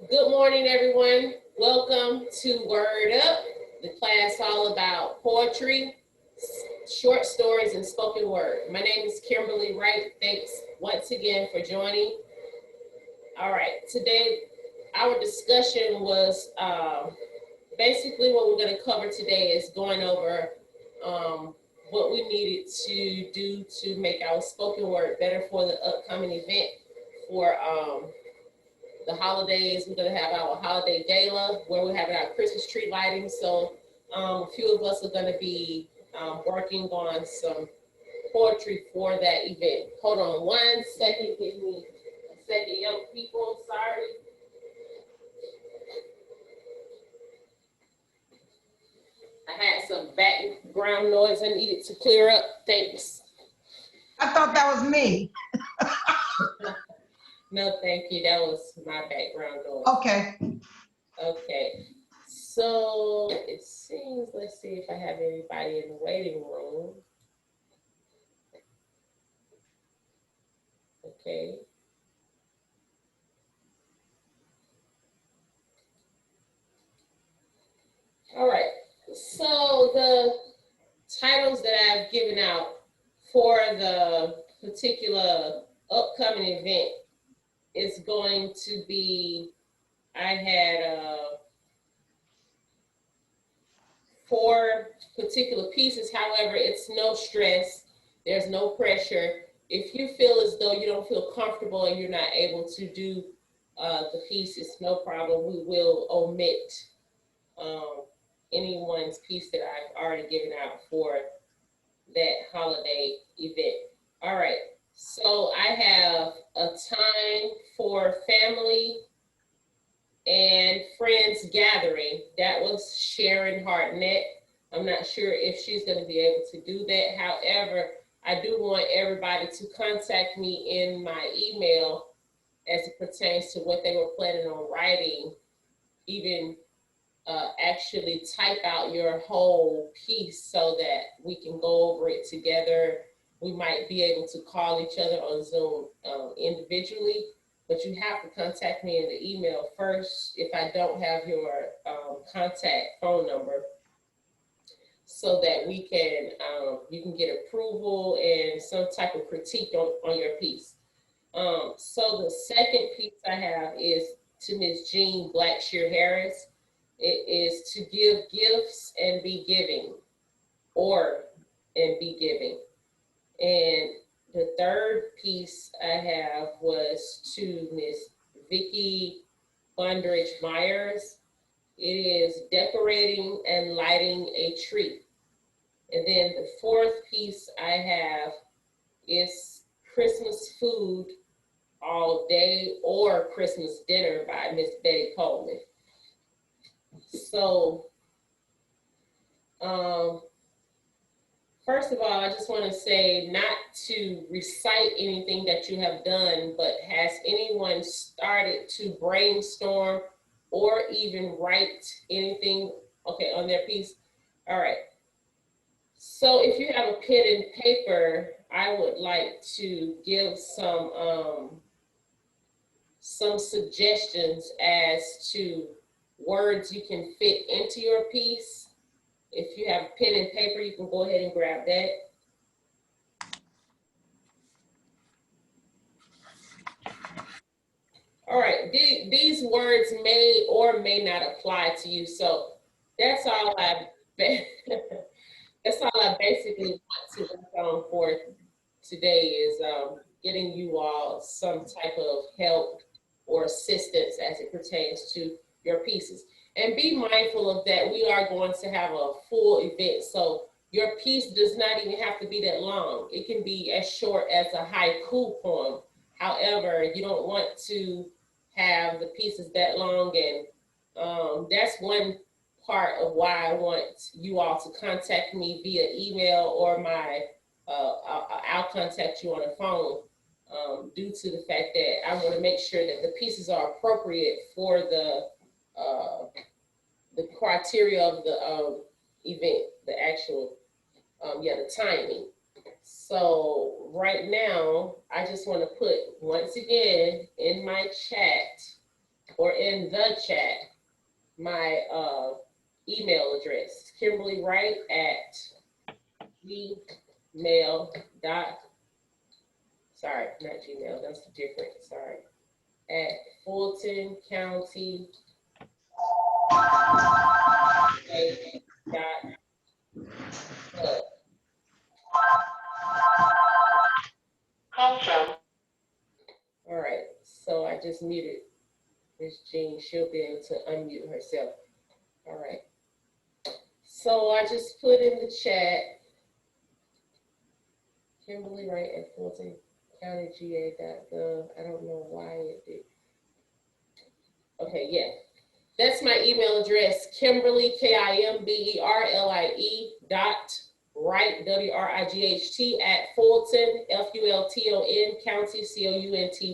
Good morning, everyone. Welcome to Word Up, the class all about poetry, short stories, and spoken word. My name is Kimberlie Wright. Thanks once again for joining. All right, today our discussion was basically what we're going to cover today is going over what we needed to do to make our spoken word better for the upcoming event for the holidays. We're going to have our holiday gala where we're having our Christmas tree lighting. So a few of us are going to be working on some poetry for that event. Hold on one second. Give me a second, young people. Sorry. I had some background noise I needed to clear up. Thanks. I thought that was me. No, thank you. That was my background noise. Okay. Okay. So it seems, let's see if I have anybody in the waiting room. Okay. All right. So the titles that I've given out for the particular upcoming event is going to be, I had 4 particular pieces. However, it's no stress. There's no pressure. If you feel as though you don't feel comfortable and you're not able to do the piece, it's no problem. We will omit anyone's piece that I've already given out for that holiday event. All right, so I have a time for family and friends gathering. That was Sharon Hartnett. I'm not sure if she's going to be able to do that. However, I do want everybody to contact me in my email as it pertains to what they were planning on writing, even actually type out your whole piece so that we can go over it together. We might be able to call each other on Zoom individually, but you have to contact me in the email first if I don't have your contact phone number, so that we can you can get approval and some type of critique on your piece. So the second piece I have is to Ms. Jean Blackshear Harris. It is to give gifts and be giving, and be giving. And the third piece I have was to Miss Vicki Bundridge Myers. It is decorating and lighting a tree. And then the fourth piece I have is Christmas food all day or Christmas dinner by Miss Betty Coleman. So, first of all, I just want to say not to recite anything that you have done, but has anyone started to brainstorm or even write anything, okay, on their piece? All right. So if you have a pen and paper, I would like to give some suggestions as to words you can fit into your piece. If you have pen and paper, you can go ahead and grab that. All right, these words may or may not apply to you. So that's all that's all I basically want to work on for today is getting you all some type of help or assistance as it pertains to your pieces. And be mindful of that. We are going to have a full event, so your piece does not even have to be that long. It can be as short as a haiku poem. However, you don't want to have the pieces that long, and that's one part of why I want you all to contact me via email or I'll contact you on the phone, due to the fact that I want to make sure that the pieces are appropriate for the criteria of the event, the actual, the timing. So right now, I just want to put once again in my chat or in the chat my email address, Kimberlie Wright at gmail dot, sorry, not Gmail, that's different, sorry, at Fulton County dot gov. Awesome. All right, so I just muted Miss Jean. She'll be able to unmute herself. All right. So I just put in the chat, Kimberlie Wright at Fulton County GA.gov. I don't know why it did. Okay, yeah. That's my email address, Kimberlie, Kimberlie Wright, WRIGHT at Fulton, FULTON, County,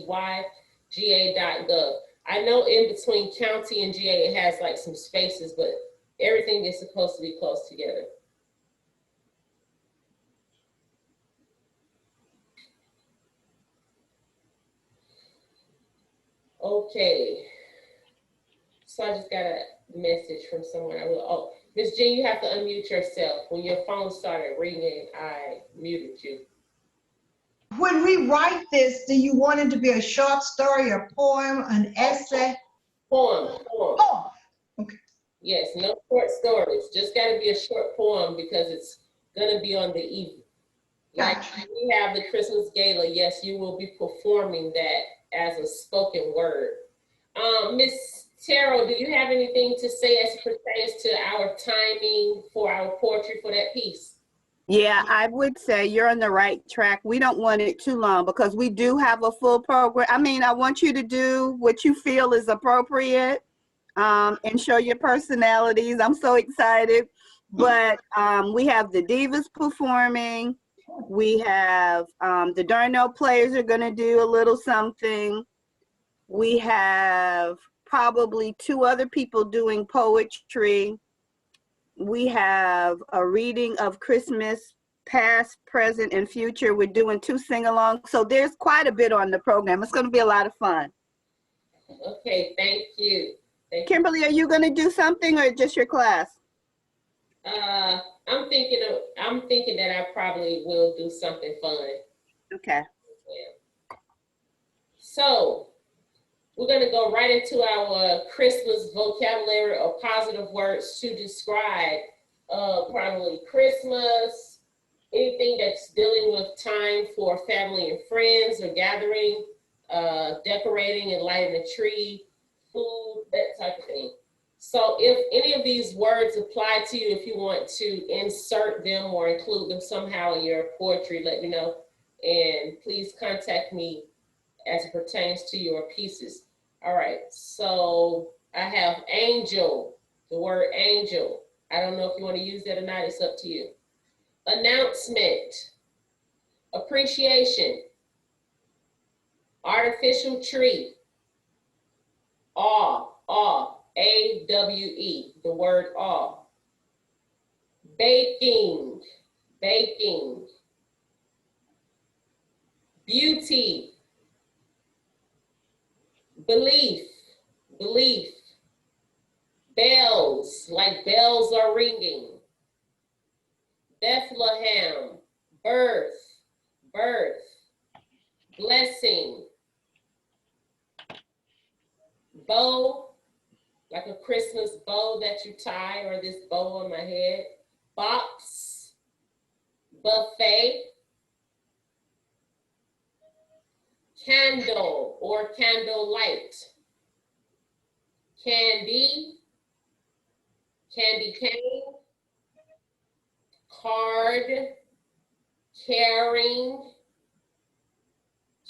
COUNTY, GA.gov. I know in between county and GA it has like some spaces, but everything is supposed to be close together. Okay. So I just got a message from someone. Oh, Miss Jean, you have to unmute yourself. When your phone started ringing, I muted you. When we write this, do you want it to be a short story, a poem, an essay? Poem. Oh, okay. Yes, no short stories. Just got to be a short poem because it's going to be on the evening. Like Gotcha. we have the Christmas Gala, yes, you will be performing that as a spoken word. Miss Terrell, do you have anything to say as it pertains to our timing for our poetry for that piece? Yeah, I would say you're on the right track. We don't want it too long because we do have a full program. I mean, I want you to do what you feel is appropriate and show your personalities. I'm so excited. But we have the divas performing. We have the Darnell players are going to do a little something. We have probably 2 other people doing poetry. We have a reading of Christmas, past, present, and future. We're doing 2 sing-alongs. So there's quite a bit on the program. It's going to be a lot of fun. Okay, thank you. Kimberlie, are you going to do something or just your class? I'm thinking that I probably will do something fun. Okay. Yeah. So we're going to go right into our Christmas vocabulary or positive words to describe probably Christmas, anything that's dealing with time for family and friends or gathering, decorating and lighting a tree, food, that type of thing. So if any of these words apply to you, if you want to insert them or include them somehow in your poetry, let me know. And please contact me as it pertains to your pieces. All right, so I have angel, the word angel. I don't know if you want to use that or not, it's up to you. Announcement, appreciation, artificial tree, awe, A-W-E, the word awe. Baking, beauty, belief, bells, like bells are ringing. Bethlehem, birth, blessing. Bow, like a Christmas bow that you tie, or this bow on my head. Box, buffet. Candle or candlelight. Candy, candy cane. Card, caring,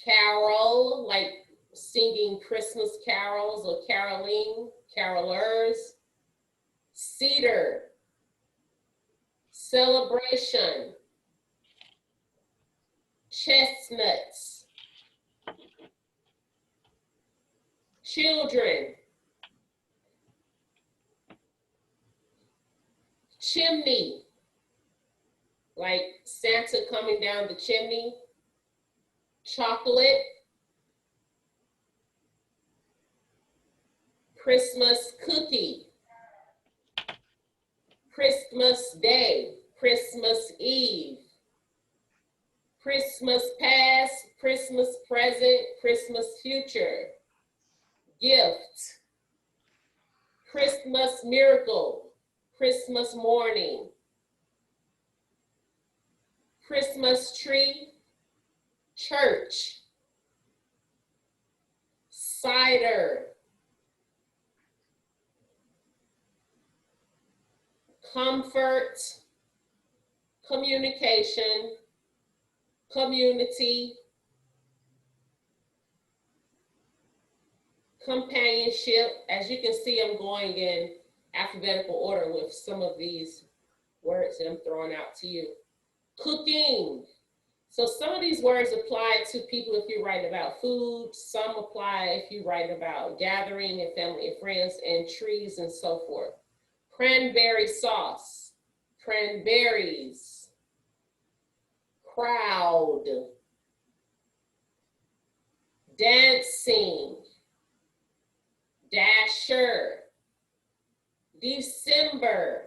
carol, like singing Christmas carols or caroling, carolers. Cedar, celebration. Chestnuts. Children. Chimney, like Santa coming down the chimney. Chocolate. Christmas cookie, Christmas Day, Christmas Eve, Christmas past, Christmas present, Christmas future, gift, Christmas miracle, Christmas morning, Christmas tree, church, cider, comfort, communication, community, companionship. As you can see, I'm going in alphabetical order with some of these words that I'm throwing out to you. Cooking. So some of these words apply to people if you're writing about food. Some apply if you're writing about gathering and family and friends and trees and so forth. Cranberry sauce, cranberries, crowd, dancing, dasher, December,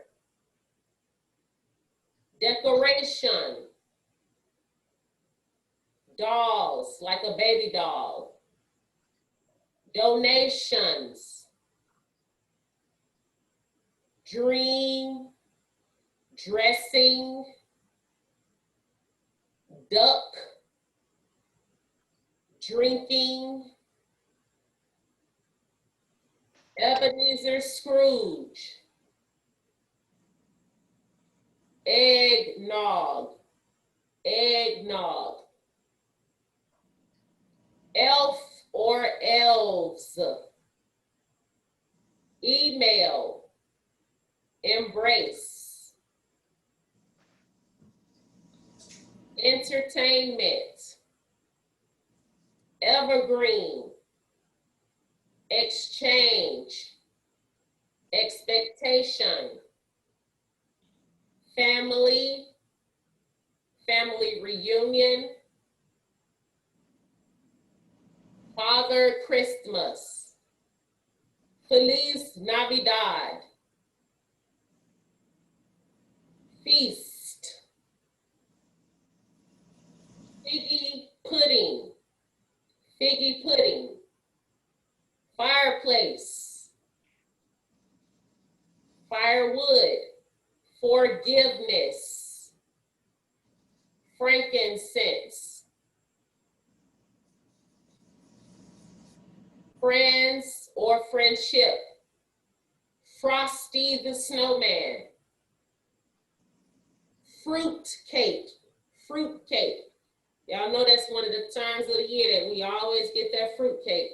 decoration, dolls, like a baby doll, donations, dream, dressing, duck, drinking, Ebenezer Scrooge, eggnog, eggnog, elf or elves, email, embrace, entertainment, evergreen, exchange, expectation, family, family reunion, Father Christmas, Feliz Navidad, feast, figgy pudding, figgy pudding, fireplace, firewood, forgiveness, frankincense, friends or friendship, Frosty the Snowman, fruit cake, fruit cake. Y'all know that's one of the times of the year that we always get that fruit cake,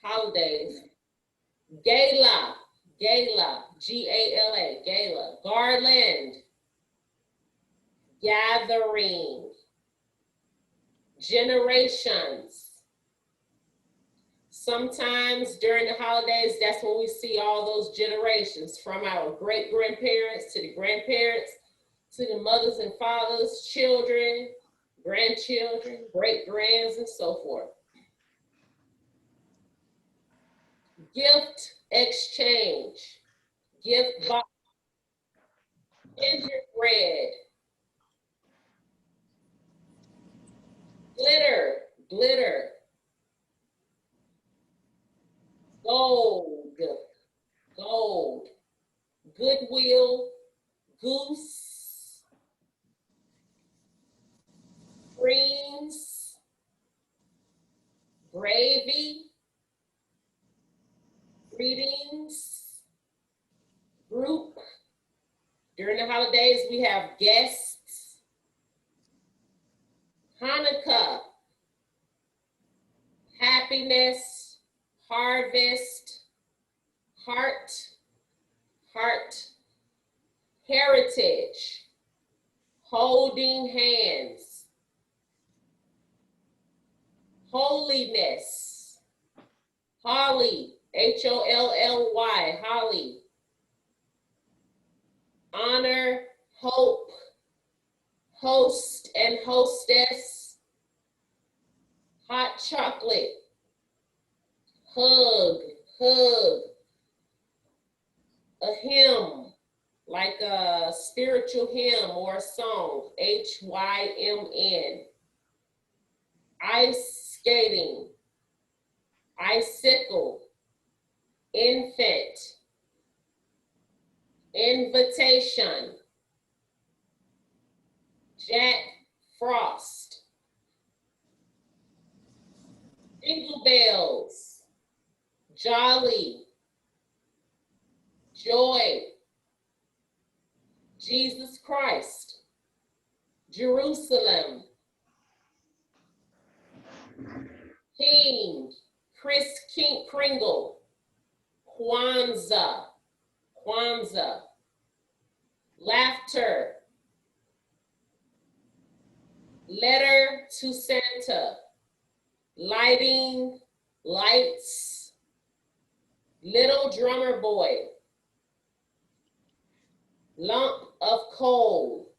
holidays. Gala, gala, G-A-L-A, gala, garland, gathering, generations. Sometimes during the holidays, that's when we see all those generations, from our great-grandparents to the grandparents, to the mothers and fathers, children, grandchildren, great-grands, and so forth. Gift exchange, gift box, gingerbread, glitter, glitter, gold, gold, goodwill, goose, greens, gravy, greetings, group. During the holidays, we have guests, Hanukkah, happiness, harvest, heart, heart, heritage, holding hands, holiness, holly, H-O-L-L-Y, holly, honor, hope, host and hostess, hot chocolate, hug, hug, A hymn, like a spiritual hymn or a song, HYMN. Ice skating, icicle, infant, invitation, Jack Frost, jingle bells, jolly, joy, Jesus Christ, Jerusalem, King, Kringle, Kwanzaa, laughter, letter to Santa, lighting, lights, little drummer boy, lump of coal,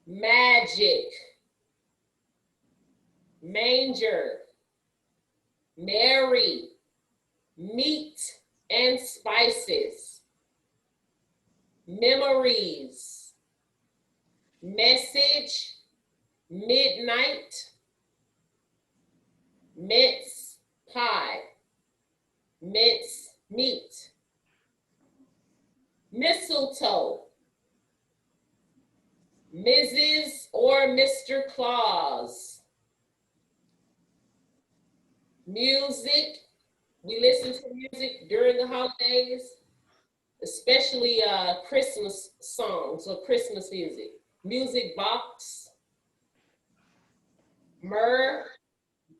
magic, manger, Mary, meat and spices, memories, message, midnight, mince pie, mince meat, mistletoe, Mrs. or Mr. Claus, music. We listen to music during the holidays, especially Christmas songs or Christmas music. Music box, myrrh,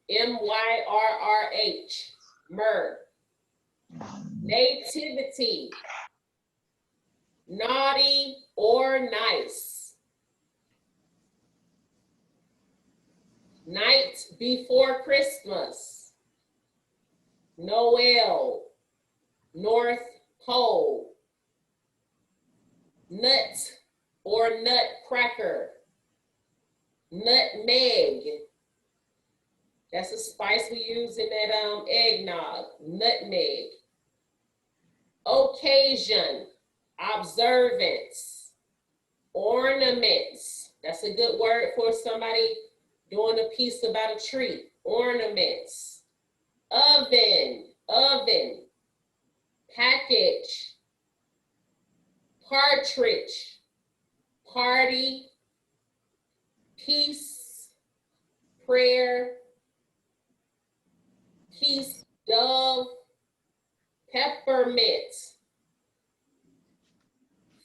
MYRRH, myrrh. Nativity, naughty or nice. Night before Christmas, Noel, North Pole. Nut or nutcracker, nutmeg. That's a spice we use in that eggnog, nutmeg. Occasion, observance, ornaments. That's a good word for somebody doing a piece about a tree, ornaments. Oven, package, partridge, party, peace, prayer, peace, dove, peppermint,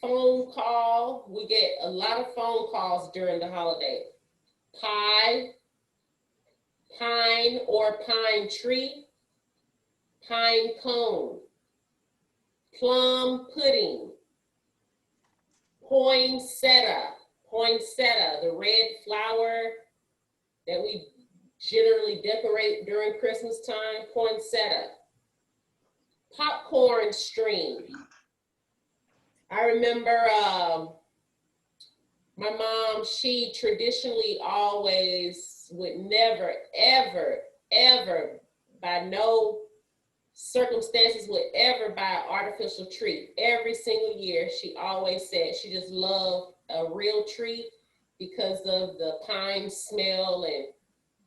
phone call. We get a lot of phone calls during the holiday. Pie, pine or pine tree, pine cone, plum pudding, poinsettia, the red flower that we generally decorate during Christmas time, poinsettia. Popcorn stream. I remember my mom, she traditionally always would never, ever, ever, by no circumstances would ever buy an artificial tree. Every single year, she always said she just loved a real tree because of the pine smell and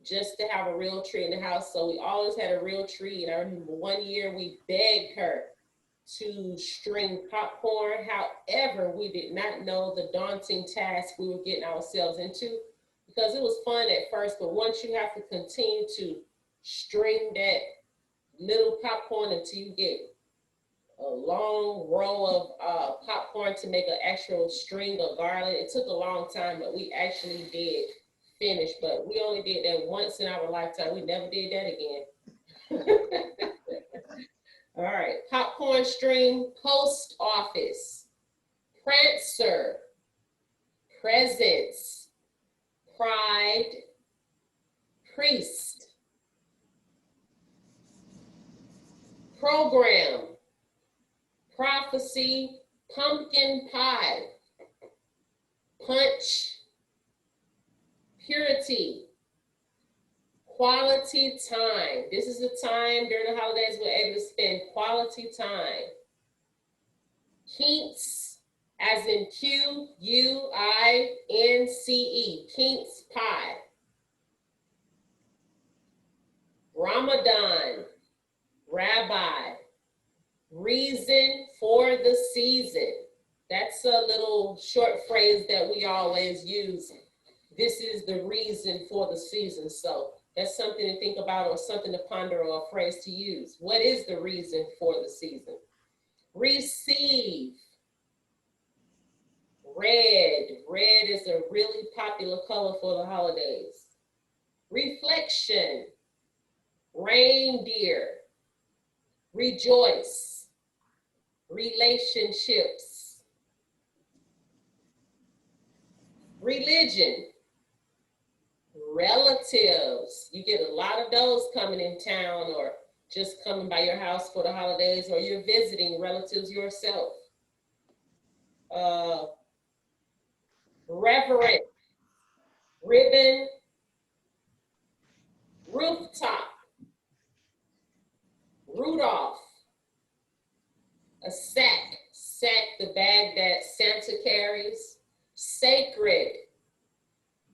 just to have a real tree in the house. So we always had a real tree. And I remember one year we begged her to string popcorn. However, we did not know the daunting task we were getting ourselves into, because it was fun at first, but once you have to continue to string that little popcorn until you get a long row of popcorn to make an actual string of garland, it took a long time, but we actually did finish. But we only did that once in our lifetime. We never did that again. All right, popcorn string, post office, prancer, presents, pride, priest, program, prophecy, pumpkin pie, punch, purity, quality time. This is the time during the holidays we're able to spend quality time. Quince, as in Quince, quince pie. Ramadan, rabbi, reason for the season. That's a little short phrase that we always use. This is the reason for the season. So that's something to think about, or something to ponder, or a phrase to use. What is the reason for the season? Receive. Red. Red is a really popular color for the holidays. Reflection. Reindeer. Rejoice. Relationships. Religion. Relatives. You get a lot of those coming in town, or just coming by your house for the holidays, or you're visiting relatives yourself. Reverent. Ribbon. Rooftop. Rudolph. A sack. Sack, the bag that Santa carries. Sacred.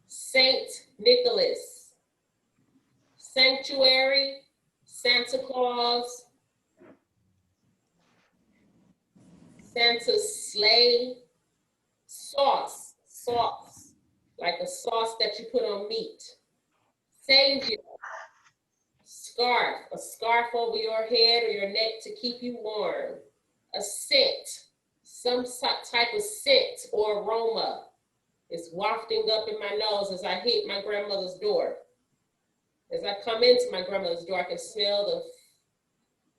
Saint Nicholas. Sanctuary. Santa Claus. Santa's sleigh. Sauce. Sauce. Like a sauce that you put on meat. Savior. Scarf. A scarf over your head or your neck to keep you warm. A scent. Some type of scent or aroma is wafting up in my nose as I hit my grandmother's door. As I come into my grandmother's door, I can smell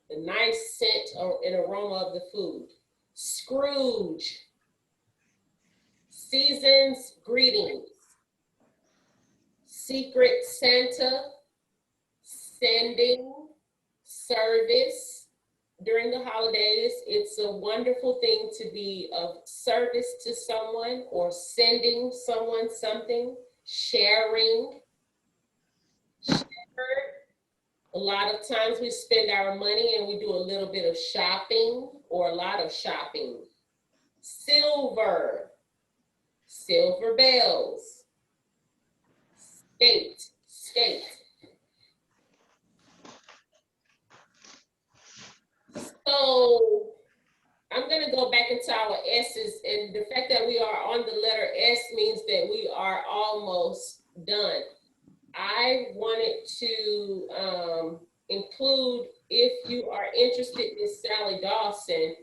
the nice scent and aroma of the food. Scrooge. Season's greetings. Secret Santa. Sending. Service. During the holidays, it's a wonderful thing to be of service to someone, or sending someone something. Sharing. Share. A lot of times we spend our money and we do a little bit of shopping, or a lot of shopping. Silver. Silver bells. Skate. Skate. So I'm going to go back into our S's, and the fact that we are on the letter S means that we are almost done. I wanted to include, if you are interested in Sally Dawson,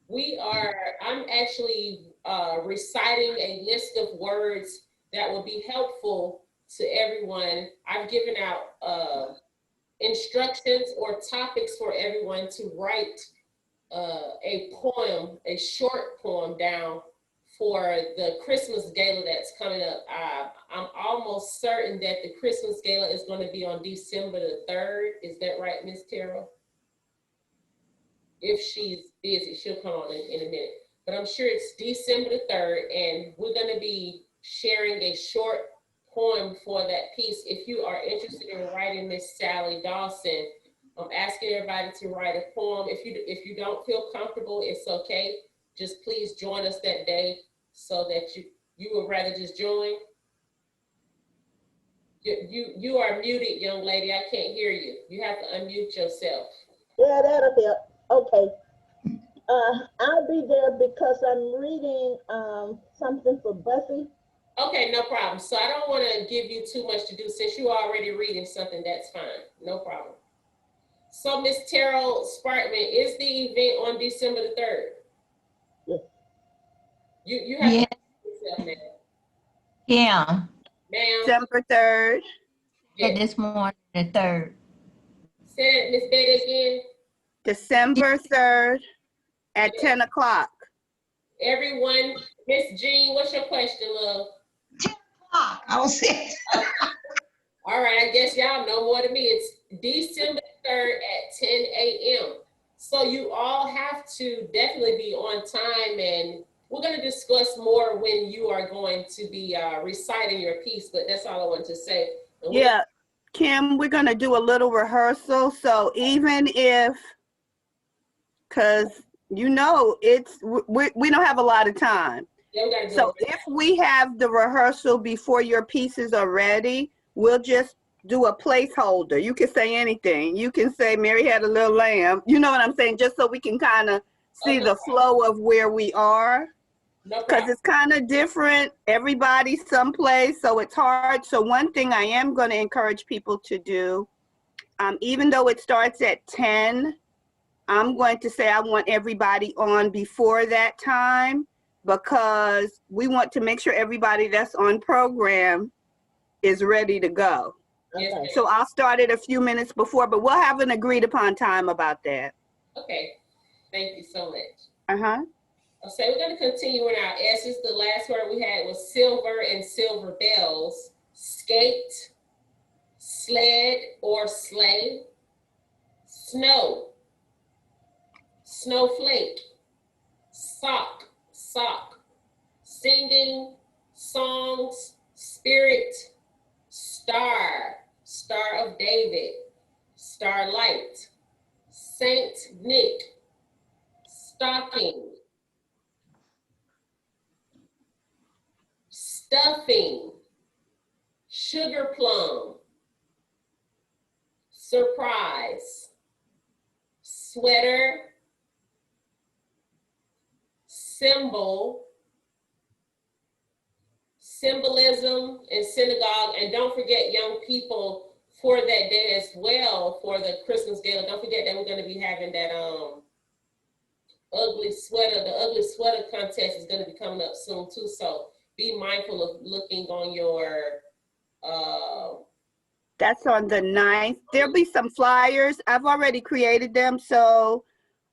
I'm actually reciting a list of words that will be helpful to everyone. I've given out instructions or topics for everyone to write a poem, a short poem down for the Christmas Gala that's coming up. I'm almost certain that the Christmas Gala is going to be on December the 3rd. Is that right, Miss Terrell? If she's busy, she'll come on in a minute. But I'm sure it's December the 3rd, and we're going to be sharing a short poem for that piece. If you are interested in writing Miss Sally Dawson, I'm asking everybody to write a poem. If you don't feel comfortable, it's okay. Just please join us that day, so that you would rather just join. You are muted, young lady. I can't hear you. You have to unmute yourself. Yeah, that'll help. Okay. I'll be there because I'm reading something for Buffy. Okay, no problem. So I don't want to give you too much to do. Since you're already reading something, that's fine. No problem. So Miss Terrell Sparkman, is the event on December the 3rd? Yes. You have to yourself, ma'am. Yeah, Ma'am. December 3rd. yeah, this morning, the 3rd. Say it, Miss Betty, again. December 3rd at 10 o'clock. Everyone, Miss Jean, what's your question, love? 10 o'clock, I was saying. All right, I guess y'all know more than me. It's December 3rd at 10 a.m. So you all have to definitely be on time, and we're going to discuss more when you are going to be reciting your piece, but that's all I wanted to say. Yeah, Kim, we're going to do a little rehearsal. So even if, because you know, we don't have a lot of time. Yeah, we gotta do So it. if we have the rehearsal before your pieces are ready, we'll just do a placeholder. You can say anything. You can say Mary had a little lamb. You know what I'm saying? Just so we can kind of see Okay. the flow of where we are. No Because problem. it's kind of different. Everybody's someplace, so it's hard. So one thing I am going to encourage people to do, even though it starts at 10, I'm going to say I want everybody on before that time, because we want to make sure everybody that's on program is ready to go. Yes, Okay. ma'am. So I'll start it a few minutes before, but we'll have an agreed upon time about that. Okay. Thank you so much. Uh-huh. So we're going to continue in our S's. The last word we had was silver and silver bells, skate, sled or sleigh, snow, snowflake, sock, sock, singing, songs, spirit, star, Star of David, starlight, Saint Nick, stocking, stuffing, sugar plum, surprise, sweater, symbol, symbolism, and synagogue. And don't forget, young people, for that day as well, for the Christmas Gala, don't forget that we're going to be having that ugly sweater. The ugly sweater contest is going to be coming up soon too. So be mindful of looking on your That's on the 9th. There'll be some flyers. I've already created them. So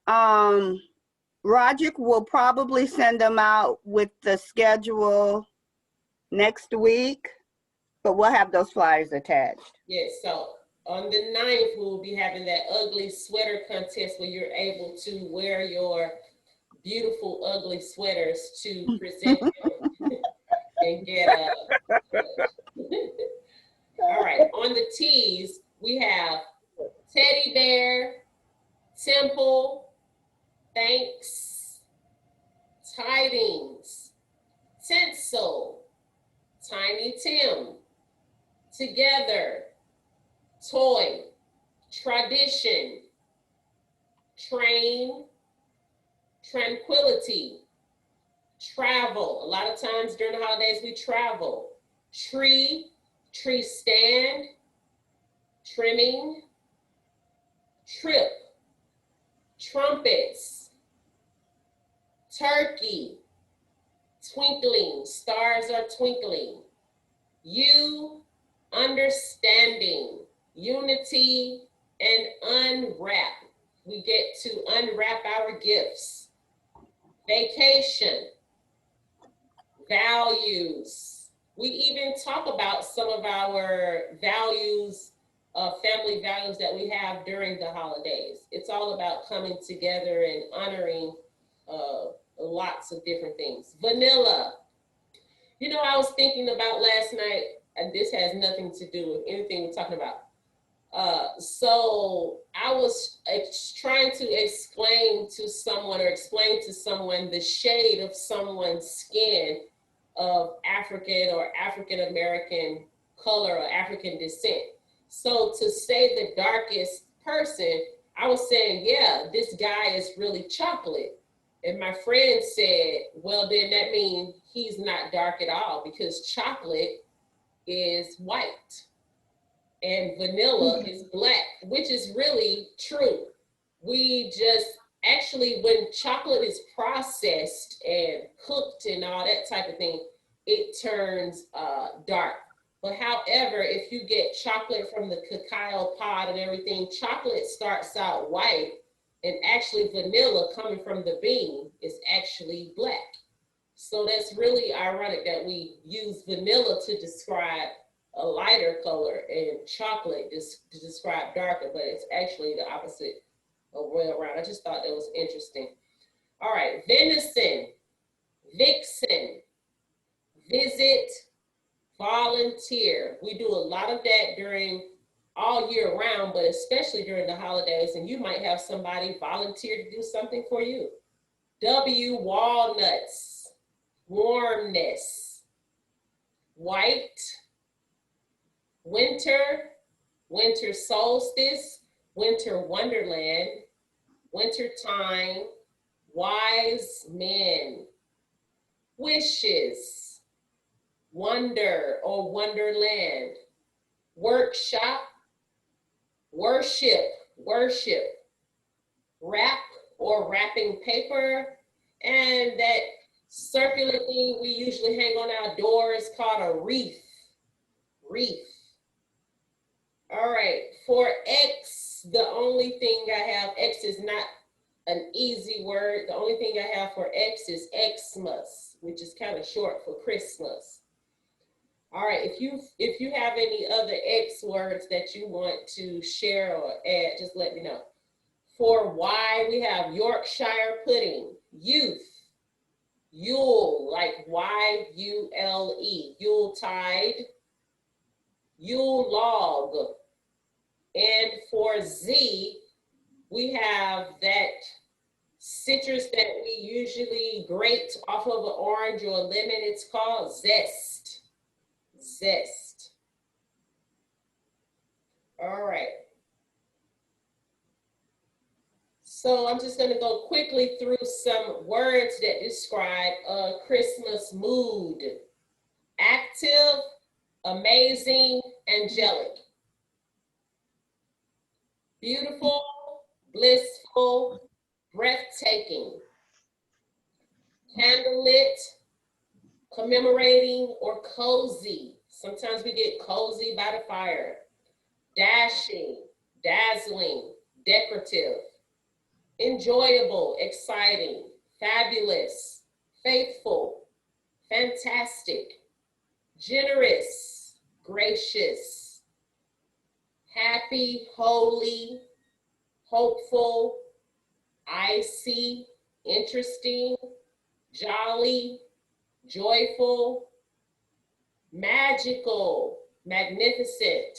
Roger will probably send them out with the schedule next week, but we'll have those flyers attached. yes. So on the 9th, we'll be having that ugly sweater contest where you're able to wear your beautiful ugly sweaters to present them and get all right, on the T's, we have teddy bear, temple, thanks, tidings, tinsel, Tiny Tim, together, toy, tradition, train, tranquility, travel. A lot of times during the holidays we travel. Tree, tree stand, trimming, trip, trumpets, turkey, twinkling, stars are twinkling, you, understanding, unity, and unwrap. We get to unwrap our gifts. Vacation, values. We even talk about some of our values, family values that we have during the holidays. It's all about coming together and honoring lots of different things. Vanilla. You know, I was thinking about last night, and this has nothing to do with anything we're talking about. So I was trying to explain to someone the shade of someone's skin of African or African American color or African descent. So to say the darkest person, I was saying, yeah, this guy is really chocolate. And my friend said, well, then that means he's not dark at all, because chocolate is white and vanilla is black, which is really true. We just actually, when chocolate is processed and cooked and all that type of thing, it turns dark. But however, if you get chocolate from the cacao pod and everything, chocolate starts out white, and actually vanilla coming from the bean is actually black. So that's really ironic that we use vanilla to describe a lighter color and chocolate to describe darker, but it's actually the opposite of way around. I just thought that was interesting. All right, venison, vixen, visit, volunteer. We do a lot of that during all year round, but especially during the holidays, and you might have somebody volunteer to do something for you. W, walnuts, warmness. White, winter, winter solstice, winter wonderland, winter time, wise men. Wishes, wonder or wonderland. Workshop, worship, worship. Wrap or wrapping paper, and that circular thing we usually hang on our doors called a wreath. Wreath. All right, for X, the only thing I have, X is not an easy word. The only thing I have for X is Xmas, which is kind of short for Christmas. All right, if you have any other X words that you want to share or add, just let me know. For Y, we have Yorkshire pudding, youth, Yule, like Y-U-L-E, Yuletide, Yule log. And for Z, we have that citrus that we usually grate off of an orange or a lemon. It's called zest. Zest. All right. So I'm just going to go quickly through some words that describe a Christmas mood. Active, amazing, angelic. Beautiful, blissful, breathtaking. Candlelit, commemorating, or cozy. Sometimes we get cozy by the fire. Dashing, dazzling, decorative. Enjoyable, exciting, fabulous, faithful, fantastic, generous, gracious, happy, holy, hopeful, icy, interesting, jolly, joyful, magical, magnificent,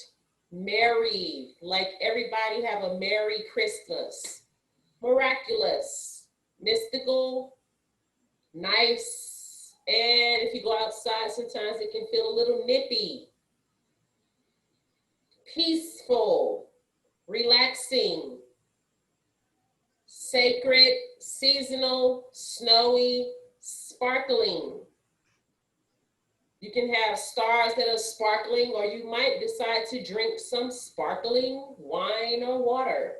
merry, like everybody have a Merry Christmas. Miraculous, mystical, nice, and if you go outside, sometimes it can feel a little nippy. Peaceful, relaxing, sacred, seasonal, snowy, sparkling. You can have stars that are sparkling, or you might decide to drink some sparkling wine or water.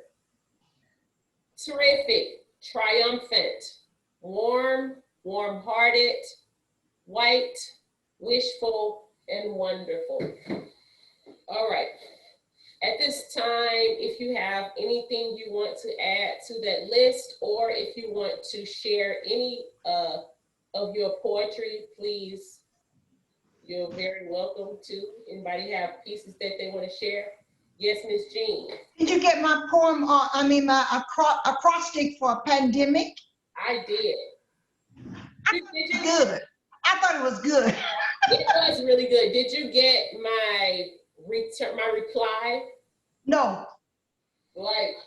Terrific, triumphant, warm, warm-hearted, white, wishful, and wonderful. All right. At this time, if you have anything you want to add to that list, or if you want to share any of your poetry, please, you're very welcome to. Anybody have pieces that they want to share? Yes, Miss Jean. Did you get my poem, my acrostic for pandemic? I did. Did you? Good. I thought it was good. It was really good. Did you get my reply? No. Like,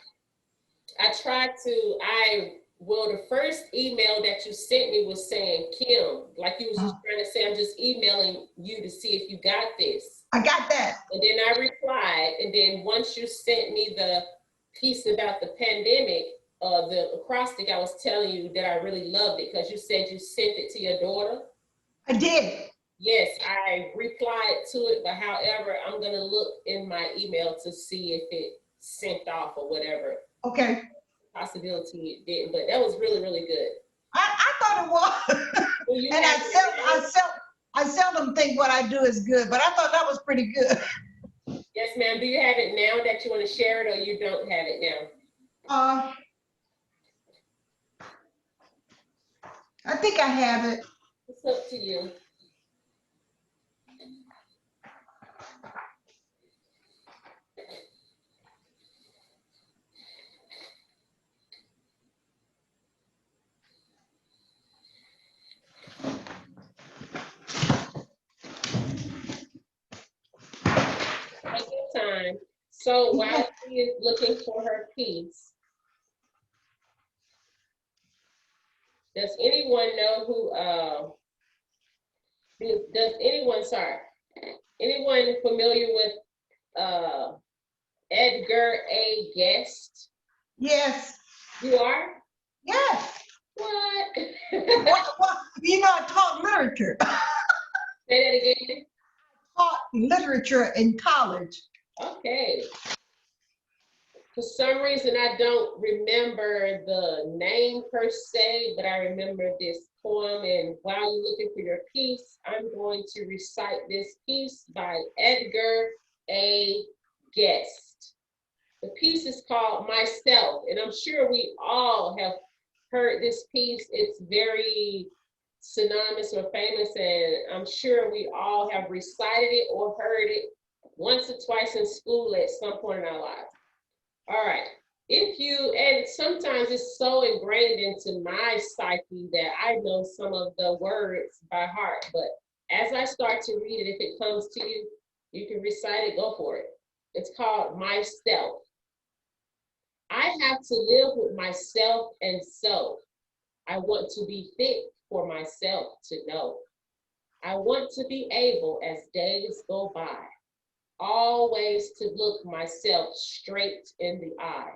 the first email that you sent me was saying, Kim, like you was just trying to say, I'm just emailing you to see if you got this. I got that. And then I replied, and then once you sent me the piece about the pandemic, the acrostic, I was telling you that I really loved it because you said you sent it to your daughter. I did. Yes, I replied to it, but however, I'm gonna look in my email to see if it sent off or whatever. Okay. Possibility it didn't, but that was really, really good. I thought it was. And I seldom think what I do is good, but I thought that was pretty good. Yes, ma'am. Do you have it now that you want to share it, or you don't have it now? I think I have it. It's up to you. Take your time. So while she is looking for her piece, Does anyone know who, does anyone, sorry, anyone familiar with Edgar A. Guest? Yes, You are? yes. What? Well, you know, I taught literature. Say that again. Taught literature in college. Okay. For some reason, I don't remember the name per se, but I remember this poem. And while you're looking for your piece, I'm going to recite this piece by Edgar A. Guest. The piece is called Myself, and I'm sure we all have heard this piece. It's very synonymous or famous, and I'm sure we all have recited it or heard it once or twice in school at some point in our lives. All right. If you, and sometimes it's so ingrained into my psyche that I know some of the words by heart, but as I start to read it, if it comes to you, you can recite it, go for it. It's called Myself. I have to live with myself and so. I want to be fit for myself to know. I want to be able as days go by, always to look myself straight in the eye.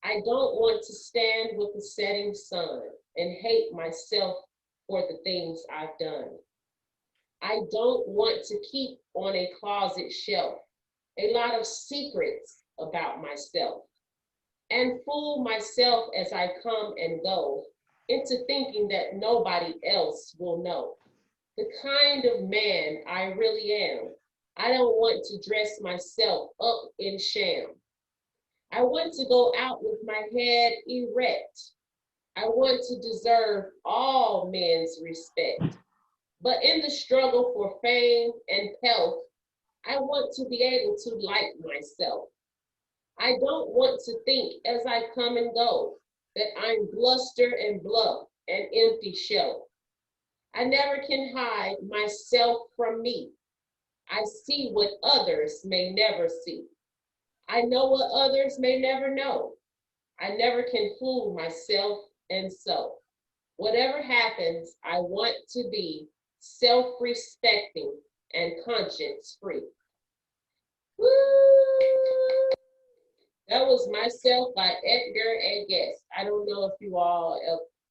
I don't want to stand with the setting sun and hate myself for the things I've done. I don't want to keep on a closet shelf a lot of secrets about myself and fool myself as I come and go into thinking that nobody else will know the kind of man I really am. I don't want to dress myself up in sham. I want to go out with my head erect. I want to deserve all men's respect. But in the struggle for fame and health, I want to be able to like myself. I don't want to think as I come and go that I'm bluster and bluff and empty shell. I never can hide myself from me. I see what others may never see. I know what others may never know. I never can fool myself, and so whatever happens, I want to be self-respecting and conscience-free. Woo! That was Myself by Edgar A. Guest. I don't know if you all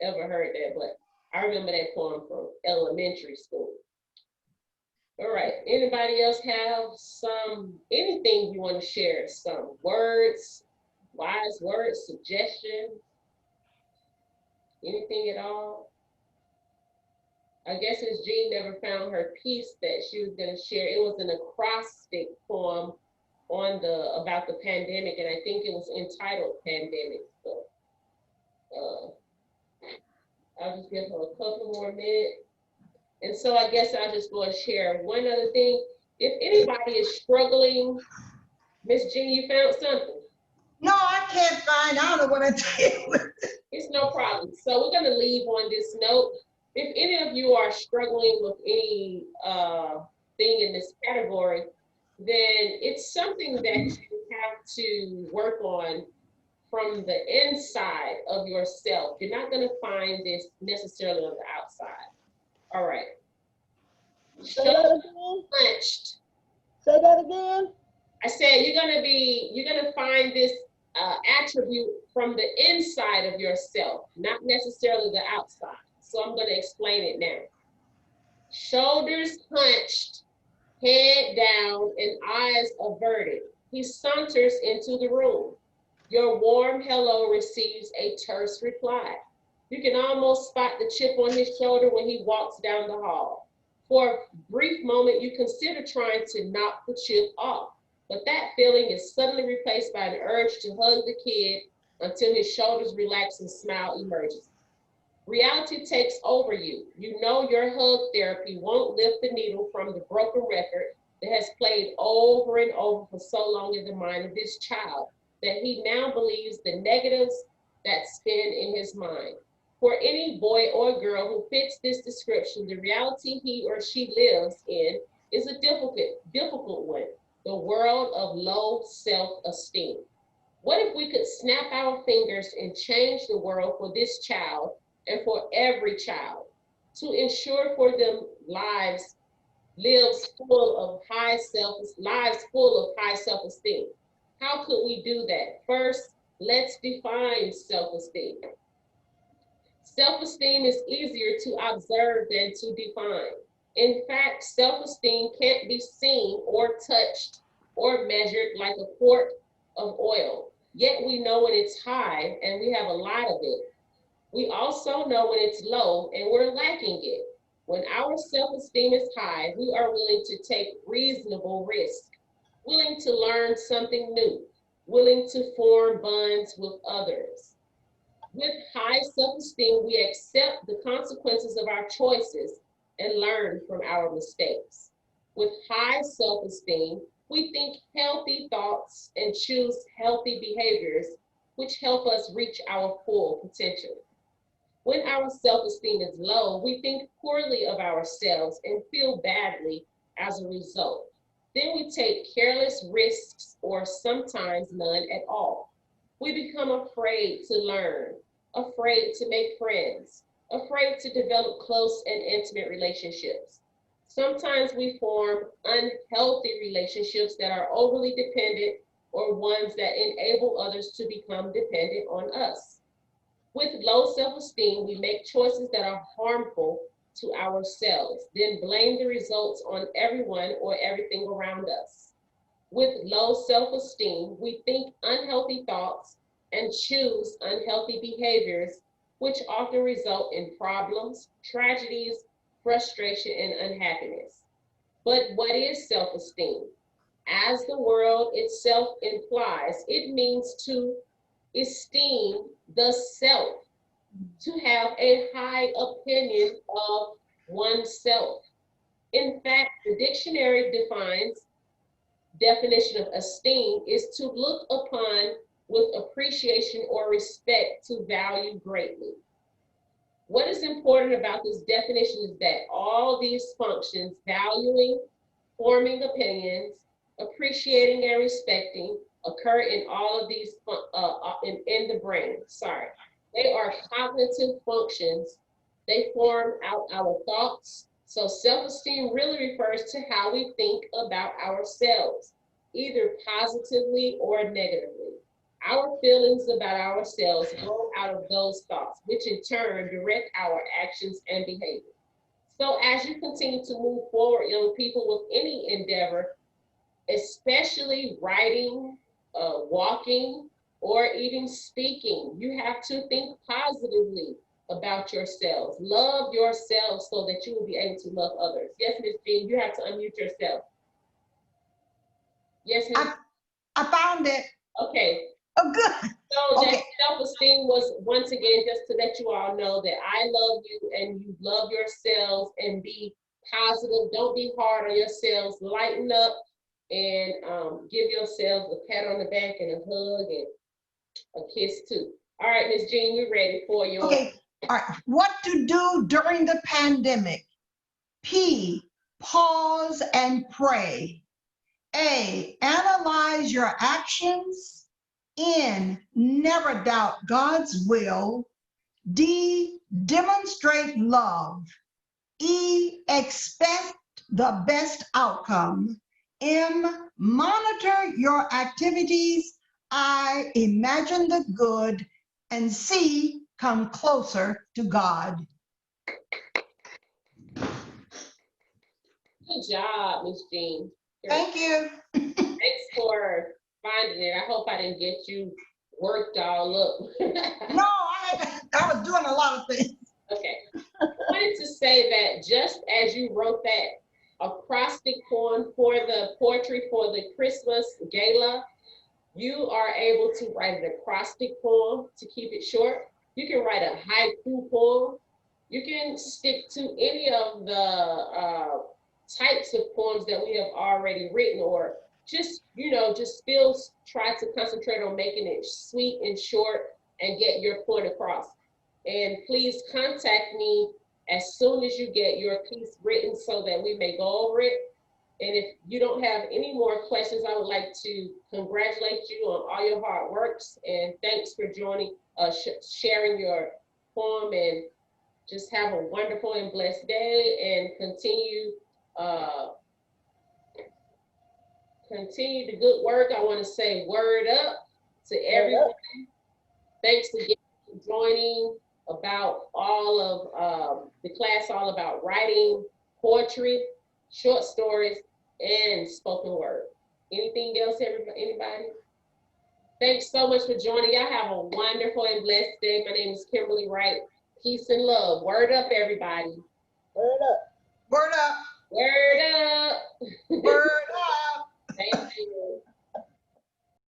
ever heard that, but I remember that poem from elementary school. All right, anybody else have anything you want to share? Some words, wise words, suggestions, anything at all? I guess since Jean never found her piece that she was gonna share, it was an acrostic poem on about the pandemic, and I think it was entitled Pandemic. So I'll just give her a couple more minutes. And so I guess I'll just go and share one other thing. If anybody is struggling, Miss Jean, you found something? No, I can't find, I don't know what I did with it. It's no problem. So we're gonna leave on this note. If any of you are struggling with any thing in this category, then it's something that you have to work on from the inside of yourself. You're not gonna find this necessarily on the outside. All right. Say that again. Punched. Say that again. I said you're gonna find this attribute from the inside of yourself, not necessarily the outside. So I'm gonna explain it now. Shoulders hunched, head down, and eyes averted. He saunters into the room. Your warm hello receives a terse reply. You can almost spot the chip on his shoulder when he walks down the hall. For a brief moment, you consider trying to knock the chip off, but that feeling is suddenly replaced by an urge to hug the kid until his shoulders relax and smile emerges. Reality takes over you. You know your hug therapy won't lift the needle from the broken record that has played over and over for so long in the mind of this child that he now believes the negatives that spin in his mind. For any boy or girl who fits this description, the reality he or she lives in is a difficult one, the world of low self-esteem. What if we could snap our fingers and change the world for this child and for every child, to ensure for them lives full of high self-esteem. How could we do that? First, let's define self-esteem. Self-esteem is easier to observe than to define. In fact, self-esteem can't be seen or touched or measured like a quart of oil. Yet we know when it's high and we have a lot of it. We also know when it's low and we're lacking it. When our self-esteem is high, we are willing to take reasonable risks, willing to learn something new, willing to form bonds with others. With high self-esteem, we accept the consequences of our choices and learn from our mistakes. With high self-esteem, we think healthy thoughts and choose healthy behaviors, which help us reach our full potential. When our self-esteem is low, we think poorly of ourselves and feel badly as a result. Then we take careless risks or sometimes none at all. We become afraid to learn, afraid to make friends, afraid to develop close and intimate relationships. Sometimes we form unhealthy relationships that are overly dependent or ones that enable others to become dependent on us. With low self-esteem, we make choices that are harmful to ourselves, then blame the results on everyone or everything around us. With low self-esteem, we think unhealthy thoughts and choose unhealthy behaviors, which often result in problems, tragedies, frustration, and unhappiness. But what is self-esteem? As the word itself implies, it means to esteem the self, to have a high opinion of oneself. In fact, the dictionary definition of esteem is to look upon with appreciation or respect, to value greatly. What is important about this definition is that all these functions, valuing, forming opinions, appreciating and respecting, occur in all of these in the brain. Sorry, they are cognitive functions. They form out our thoughts. So self-esteem really refers to how we think about ourselves, either positively or negatively. Our feelings about ourselves grow out of those thoughts, which in turn direct our actions and behavior. So as you continue to move forward, young people, with any endeavor, especially writing, walking, or even speaking, you have to think positively about yourselves. Love yourselves so that you will be able to love others. Yes, Ms. Jean, you have to unmute yourself. Yes, Ms. I found it. Okay. Oh, good. So Okay. that self-esteem was, once again, just to let you all know that I love you and you love yourselves, and be positive. Don't be hard on yourselves. Lighten up and give yourselves a pat on the back and a hug and a kiss too. All right, Ms. Jean, we're ready for your. Okay. All right. What to do during the pandemic? P, pause and pray. A, analyze your actions. N, never doubt God's will. D, demonstrate love. E, expect the best outcome. M, monitor your activities. I, imagine the good. And C, come closer to God. Good job, Ms. Jean. Thank you. Thanks for finding it. I hope I didn't get you worked all up. No, I was doing a lot of things. Okay. I wanted to say that just as you wrote that acrostic poem for the poetry for the Christmas Gala, you are able to write an acrostic poem to keep it short. You can write a haiku poem. You can stick to any of the types of poems that we have already written, or just, just still try to concentrate on making it sweet and short and get your point across. And please contact me as soon as you get your piece written so that we may go over it. And if you don't have any more questions, I would like to congratulate you on all your hard works, and thanks for joining, sharing your poem and just have a wonderful and blessed day, and continue the good work. I want to say word up to everyone. Thanks again for joining about all of the class, all about writing, poetry, short stories, and spoken word. Anything else, anybody? Thanks so much for joining. Y'all have a wonderful and blessed day. My name is Kimberlie Wright. Peace and love. Word up, everybody. Word up. Word up. Word up. Word up. Thank you.